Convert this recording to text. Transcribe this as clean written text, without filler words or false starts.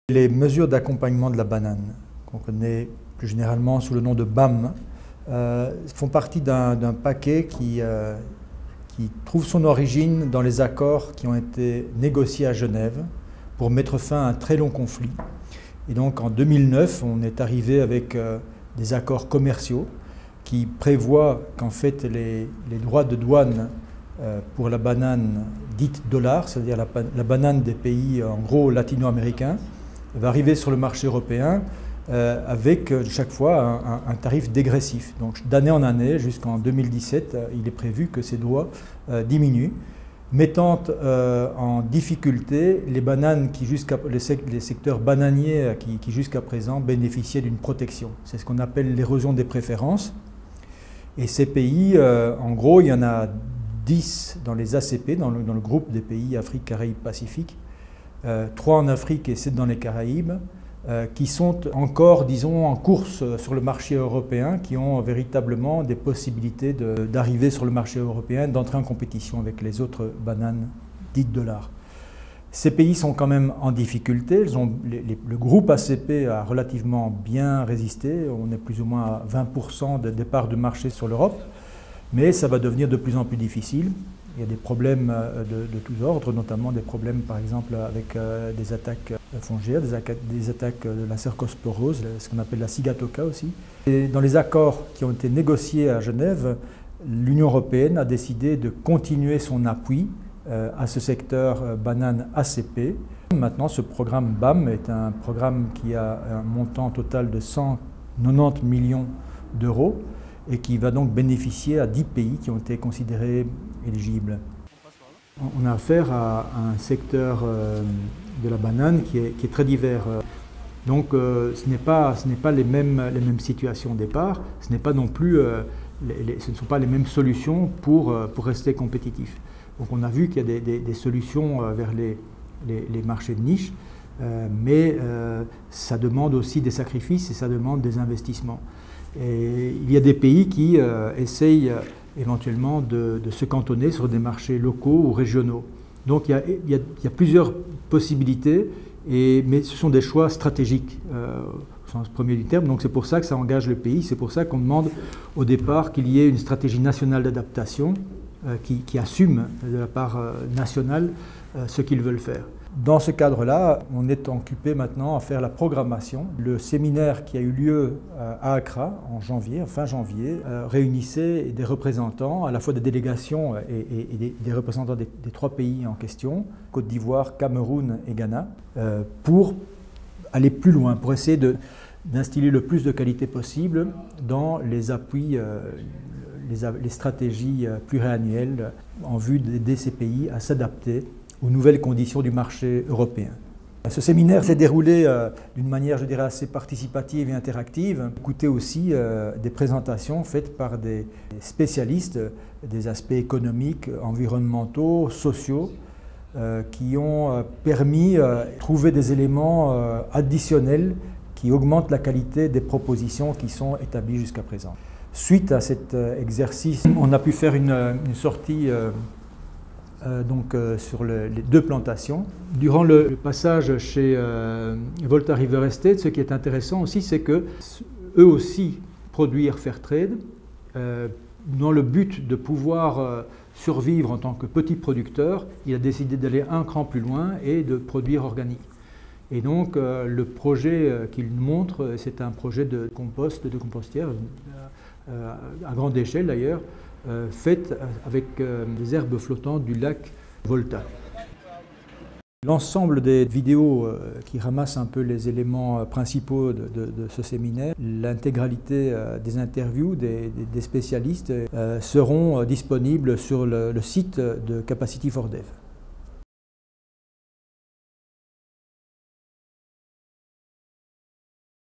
Les mesures d'accompagnement de la banane, qu'on connaît plus généralement sous le nom de BAM, font partie d'un paquet qui trouve son origine dans les accords qui ont été négociés à Genève pour mettre fin à un très long conflit. Et donc en 2009, on est arrivé avec des accords commerciaux qui prévoient qu'en fait les droits de douane pour la banane dite dollar, c'est-à-dire la banane des pays en gros latino-américains, va arriver sur le marché européen avec chaque fois un tarif dégressif. Donc d'année en année, jusqu'en 2017, il est prévu que ces droits diminuent, mettant en difficulté les bananes les secteurs bananiers qui jusqu'à présent bénéficiaient d'une protection. C'est ce qu'on appelle l'érosion des préférences. Et ces pays, en gros, il y en a 10 dans les ACP, dans le groupe des pays Afrique, Caraïbes, Pacifique, 3 en Afrique et 7 dans les Caraïbes, qui sont encore, disons, en course sur le marché européen, qui ont véritablement des possibilités d'arriver sur le marché européen, d'entrer en compétition avec les autres bananes dites dollars. Ces pays sont quand même en difficulté. Le groupe ACP a relativement bien résisté. On est plus ou moins à 20% de départ de marché sur l'Europe, mais ça va devenir de plus en plus difficile. Il y a des problèmes de tous ordres, notamment des problèmes par exemple avec des attaques fongières, des attaques de la cercosporose, ce qu'on appelle la cigatoka aussi. Et dans les accords qui ont été négociés à Genève, l'Union européenne a décidé de continuer son appui à ce secteur banane ACP. Maintenant, ce programme BAM est un programme qui a un montant total de 190 millions d'euros et qui va donc bénéficier à 10 pays qui ont été considérés éligibles. On a affaire à un secteur de la banane qui est très divers. Donc ce n'est pas les mêmes situations au départ, ce n'est pas non plus, ce ne sont pas les mêmes solutions pour rester compétitif. Donc on a vu qu'il y a des solutions vers les marchés de niche, mais ça demande aussi des sacrifices et ça demande des investissements. Et il y a des pays qui essayent éventuellement de se cantonner sur des marchés locaux ou régionaux. Donc il y a plusieurs possibilités, mais ce sont des choix stratégiques au sens premier du terme. Donc c'est pour ça que ça engage le pays, c'est pour ça qu'on demande au départ qu'il y ait une stratégie nationale d'adaptation qui assume de la part nationale ce qu'ils veulent faire. Dans ce cadre-là, on est occupé maintenant à faire la programmation. Le séminaire qui a eu lieu à Accra en janvier, fin janvier, réunissait des représentants, à la fois des délégations et des représentants des 3 pays en question, Côte d'Ivoire, Cameroun et Ghana, pour aller plus loin, pour essayer d'instiller le plus de qualité possible dans les appuis, les stratégies pluriannuelles en vue d'aider ces pays à s'adapter aux nouvelles conditions du marché européen. Ce séminaire s'est déroulé d'une manière, je dirais, assez participative et interactive. Écoutez aussi des présentations faites par des spécialistes des aspects économiques, environnementaux, sociaux, qui ont permis de trouver des éléments additionnels qui augmentent la qualité des propositions qui sont établies jusqu'à présent. Suite à cet exercice, on a pu faire une sortie sur les 2 plantations. Durant le passage chez Volta River Estate, ce qui est intéressant aussi, c'est que eux aussi produisent Fairtrade dans le but de pouvoir survivre en tant que petit producteur. Il a décidé d'aller un cran plus loin et de produire organique. Et donc le projet qu'il montre, c'est un projet de compost, de compostière, à grande échelle d'ailleurs, faite avec des herbes flottantes du lac Volta. L'ensemble des vidéos qui ramassent un peu les éléments principaux de ce séminaire, l'intégralité des interviews des spécialistes seront disponibles sur le site de Capacity for Dev.